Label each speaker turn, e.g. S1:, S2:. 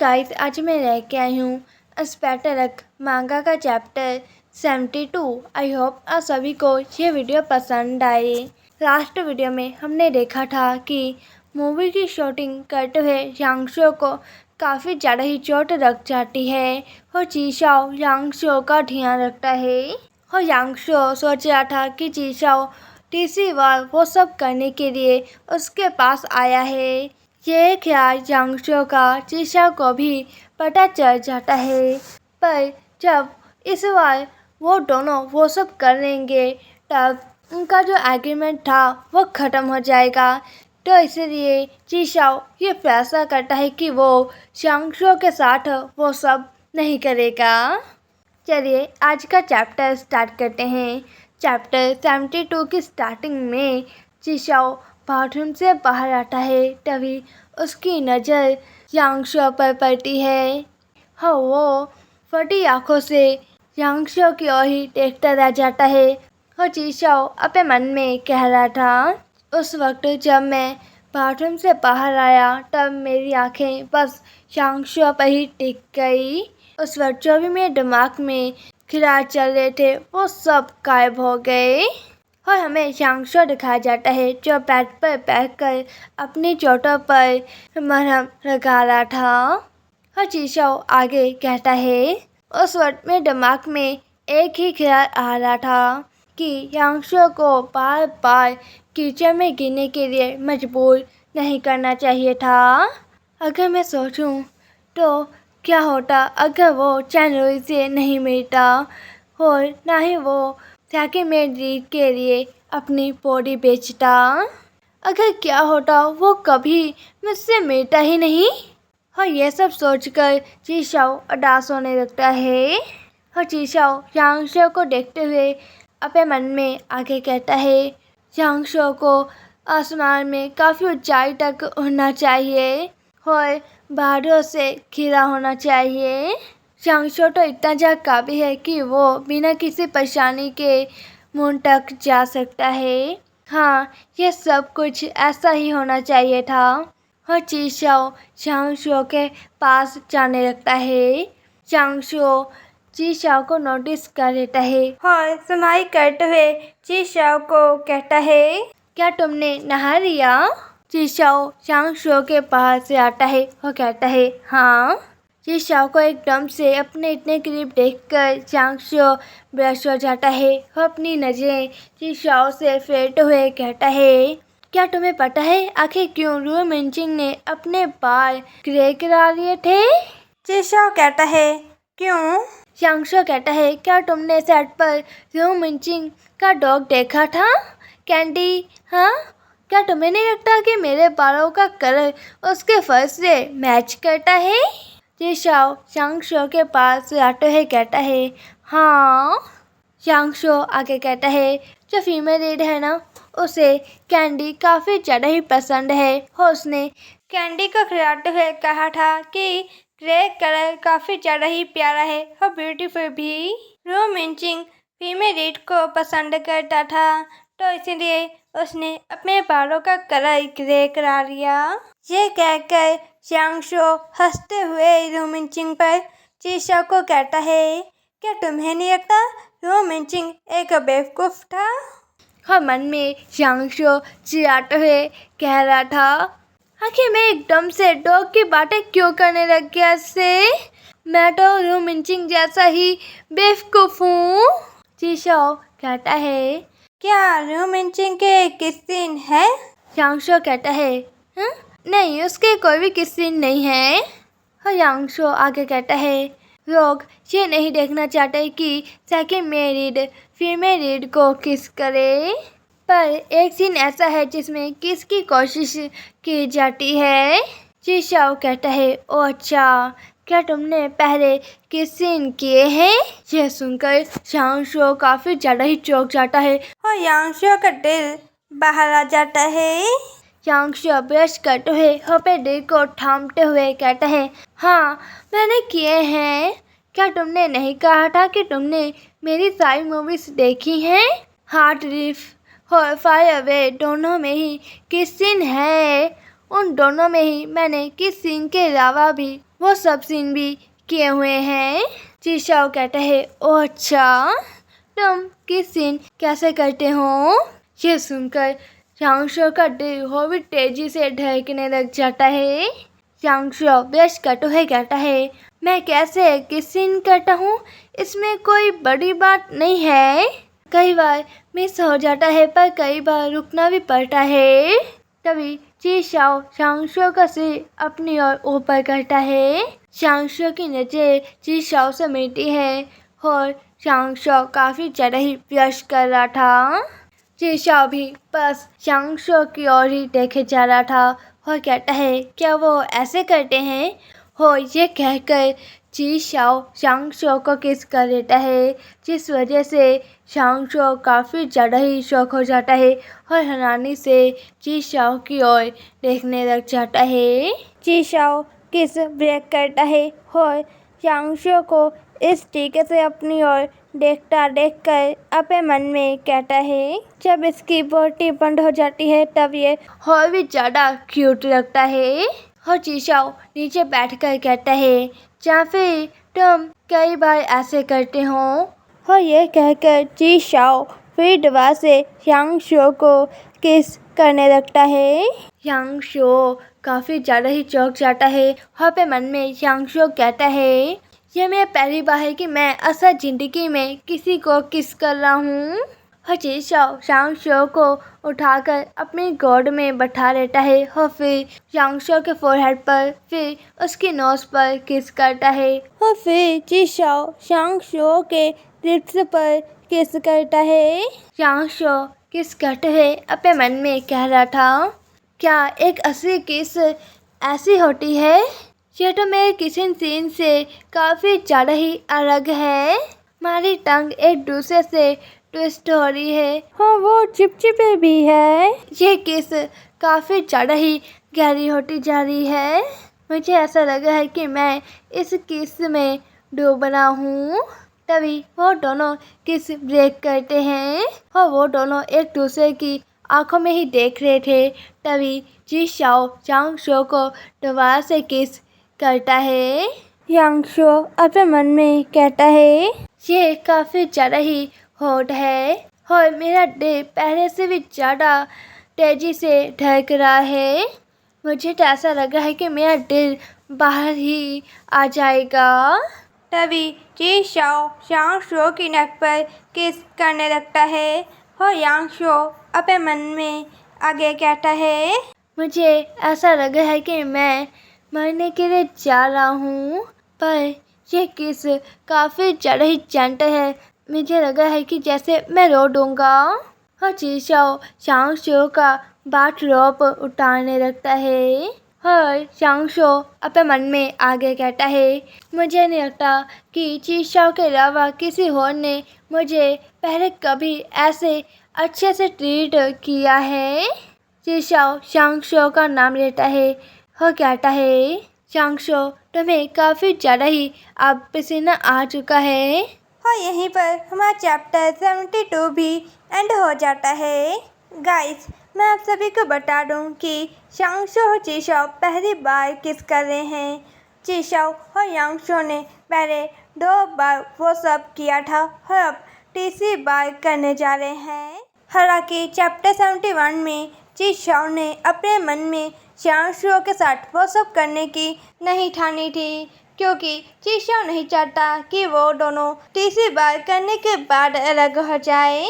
S1: Guys, आज मैं लेके आई हूँ स्पैटरक मांगा का चैप्टर 72। आई होप आप सभी को ये वीडियो पसंद आए। लास्ट वीडियो में हमने देखा था कि मूवी की शूटिंग करते हुए यांगशो को काफ़ी ज़्यादा ही चोट लग जाती है और जीशाओ यांगशो का ध्यान रखता है और यांगशो सोच रहा था कि जीशाओ तीसरी बार वो सब करने के लिए उसके पास आया है। ये ख्याल यांगशो का जीशाओ को भी पता चल जाता है, पर जब इस बार वो दोनों वो सब कर लेंगे तब उनका जो एग्रीमेंट था वो ख़त्म हो जाएगा। तो इसलिए जीशाओ ये फैसला करता है कि वो यांगशो के साथ वो सब नहीं करेगा। चलिए आज का चैप्टर स्टार्ट करते हैं। चैप्टर 72 की स्टार्टिंग में जीशाओ बाथरूम से बाहर आता है, तभी उसकी नज़र यांगशो पर पड़ती है। हाँ, वो फटी आंखों से यांगशो की ओर ही देखता रह जाता है और जीशाओ अपने मन में कह रहा था, उस वक्त जब मैं बाथरूम से बाहर आया तब मेरी आंखें बस यांगशो पर ही टिक गई। उस वक्त जो भी मेरे दिमाग में ख्याल चल रहे थे वो सब गायब हो गए और हमें यांगशो दिखाया जाता है जो बेड पर बैठकर अपनी चोटों पर मरहम लगा रहा था। और जीशाओ आगे कहता है, उस वक्त मेरे दिमाग में एक ही ख्याल आ रहा था कि यांगशो को बार बार कीचड़ में गिरने के लिए मजबूर नहीं करना चाहिए था। अगर मैं सोचूं तो क्या होता अगर वो चैनल से नहीं मिलता और ना ही वो सेकंड रीड के लिए अपनी बॉडी बेचता। अगर क्या होता वो कभी मुझसे मिलता ही नहीं। और ये सब सोचकर जीशाओ उदास होने लगता है और जीशाओ यांगशो को देखते हुए अपने मन में आगे कहता है, यांगशो को आसमान में काफ़ी ऊंचाई तक उड़ना चाहिए और बादलों से घिरा होना चाहिए। यांगशो तो इतना ज़्यादा काबिल है कि वो बिना किसी परेशानी के मून तक जा सकता है। हाँ, ये सब कुछ ऐसा ही होना चाहिए था। और जीशाओ यांगशो के पास जाने लगता है। यांगशो जीशाओ को नोटिस कर लेता है और स्माइल करते हुए जीशाओ को कहता है, क्या तुमने नहा लिया? जीशाओ यांगशो के पास से आता है और कहता है, हाँ। जीशाओ को एकदम से अपने इतने करीब देखकर यांगशो बेहोश हो जाता है और अपनी नज़रें जीशाओ से फेरते हुए कहता है, क्या तुम्हें पता है आखिर क्यों रू मिनचिंग ने अपने बाल ग्रे करा लिए थे? जीशाओ कहता है, क्यों? यांगशो कहता है, क्या तुमने सेट पर रू मिनचिंग का डॉग देखा था? कैंडी, हाँ? क्या तुम्हें नहीं लगता कि मेरे बालों का कलर उसके फर से मैच करता है? जीशाओ यांगशो के पास आते हुए कहता है, हाँ। यांगशो आगे कहता है, जो फीमेल लीड है ना, उसे कैंडी काफ़ी ज़्यादा ही पसंद है और उसने कैंडी को खिलाते हुए कहा था कि ग्रे कलर काफ़ी ज़्यादा ही प्यारा है और ब्यूटीफुल भी। रू मिनचिंग फीमेल लीड को पसंद करता था तो इसलिए उसने अपने बालों का कलर ग्रे करा लिया। ये कहकर यांगशो हंसते हुए रू मिनचिंग पर जीशाओ को कहता है, क्या तुम्हें नहीं लगता रू मिनचिंग एक बेवकूफ़ था? और मन में यांगशो चिढ़ाते हुए कह रहा था, आखिर मैं एकदम से डॉग की बातें क्यों करने लग गया इससे? मैं तो रू मिनचिंग जैसा ही बेवकूफ़ हूँ। जीशाओ कहता है, क्या रू मिनचिंग के किस सीन है? यांगशो कहता है, नहीं, उसके कोई भी किस सीन नहीं है। और यांगशो आगे कहता है, लोग ये नहीं देखना चाहते कि सेकंड रीड फीमेल रीड को किस करे, पर एक सीन ऐसा है जिसमें किस की कोशिश की जाती है। जीशाओ कहता है, ओ अच्छा, क्या तुमने पहले किस सीन किए हैं? यह सुनकर यांगशो काफ़ी ज़्यादा ही चौंक जाता है और यांगशो का दिल बाहर आ जाता है। यांगशो ब्रश करते हुए अपने दिल को थामते हुए कहता है, हाँ, मैंने किए हैं। क्या तुमने नहीं कहा था कि तुमने मेरी सारी मूवीज़ देखी हैं? हार्ट रीफ और फायर अवे दोनों में ही किस सीन है उन दोनों में ही मैंने किस सीन के अलावा भी वो सब सीन भी किए हुए हैं। जी शाओ कहता है, ओ अच्छा, तुम किस सीन कैसे करते हो? ये सुनकर शांगशो का दिल और भी तेजी से धड़कने लग जाता है। शांगशो बेश कटु है कहता है, मैं कैसे किस सीन करता हूँ, इसमें कोई बड़ी बात नहीं है। कई बार मिस हो जाता है पर कई बार रुकना भी पड़ता है। तभी जी शाओ शांगशो का सिर अपनी ओर ऊपर करता है। शांगशो की नजर जी शाओ से मिलती है और शांगशो काफी ज्यादा ही ब्लश कर रहा था। जी शाओ भी बस शांगशो की ओर ही देखे जा रहा था और कहता है, क्या वो ऐसे करते हैं? हो ये कहकर जी शाओ शांगशो को किस कर देता है, जिस वजह से शांगशो काफ़ी ज़्यादा ही शौक हो जाता है और हैरानी से जी शाओ की ओर देखने लग जाता है। जी शाओ किस ब्रेक करता है और शांगशो को इस तरीके से अपनी ओर देखकर अपने मन में कहता है। जब इसकी बॉडी बंद हो जाती है तब ये और भी ज़्यादा क्यूट लगता है। और जी शाओ नीचे बैठकर कहता है, या फिर तुम कई बार ऐसे करते हो? और ये कहकर जी शाओ फिर दोबारा से शांगशो को किस करने लगता है। शांगशो काफ़ी ज़्यादा ही चौंक जाता है और अपने मन में शांगशो कहता है, यह मेरी पहली बार है कि मैं असल ज़िंदगी में किसी को किस कर रहा हूँ। और जी शाओ शांगशो को उठाकर अपनी गोद में बैठा लेता है और फिर शांगशो के फोरहेड पर, फिर उसकी नोज पर किस करता है और फिर जी शाओ शांगशो के लिप्स पर किस करता है। शांगशो किस करते हुए अपने मन में कह रहा था, क्या एक असली किस ऐसी होती है? यह तो मेरे किचन सीन से काफ़ी ज़्यादा ही अलग है। हमारी टंग एक दूसरे से ट्विस्ट हो रही है और वो चिपचिपे भी है। ये किस काफ़ी ज़्यादा ही गहरी होती जा रही है। मुझे ऐसा लगा है कि मैं इस किस में डूब रहा हूँ। तभी वो दोनों किस ब्रेक करते हैं और वो दोनों एक दूसरे की आंखों में ही देख रहे थे। तभी जी शाओ शांगशो को दोबारा से किस करता है। शांगशो अपने मन में कहता है, ये काफ़ी ज़्यादा ही हॉट है और मेरा दिल पहले से भी ज़्यादा तेज़ी से धड़क रहा है। मुझे तो ऐसा लग रहा है कि मेरा दिल बाहर ही आ जाएगा। तभी जी शाओ शांगशो की नक पर किस करने लगता है और शांगशो अपने मन में आगे कहता है, मुझे ऐसा लग रहा है कि मैं मरने के लिए जा रहा हूँ, पर ये किस काफ़ी ज़्यादा ही जेंटल है। मुझे लगा है कि जैसे मैं रो दूँगा। और जी शाओ शांगशो का बाथरोब उतारने लगता है और शांगशो अपने मन में आगे कहता है, मुझे नहीं लगता कि जी शाओ के अलावा किसी और ने मुझे पहले कभी ऐसे अच्छे से ट्रीट किया है। जी शाओ शांगशो का नाम लेता है और कहता है, शांगशो तुम्हें काफ़ी ज़्यादा ही अब पसीना आ चुका है। और यहीं पर हमारा चैप्टर 72 भी एंड हो जाता है। गाइस, मैं आप सभी को बता दूं कि शांगशो और जी शाओ पहली बार किस कर रहे हैं। जी शाओ और शांगशो ने पहले 2 बार वो सब किया था और अब तीसरी बार करने जा रहे हैं। हालांकि चैप्टर 71 में जी शाओ ने अपने मन में शांगशो के साथ वो सब करने की नहीं ठानी थी, क्योंकि जी शाओ नहीं चाहता कि वो दोनों तीसरी बार करने के बाद अलग हो जाए।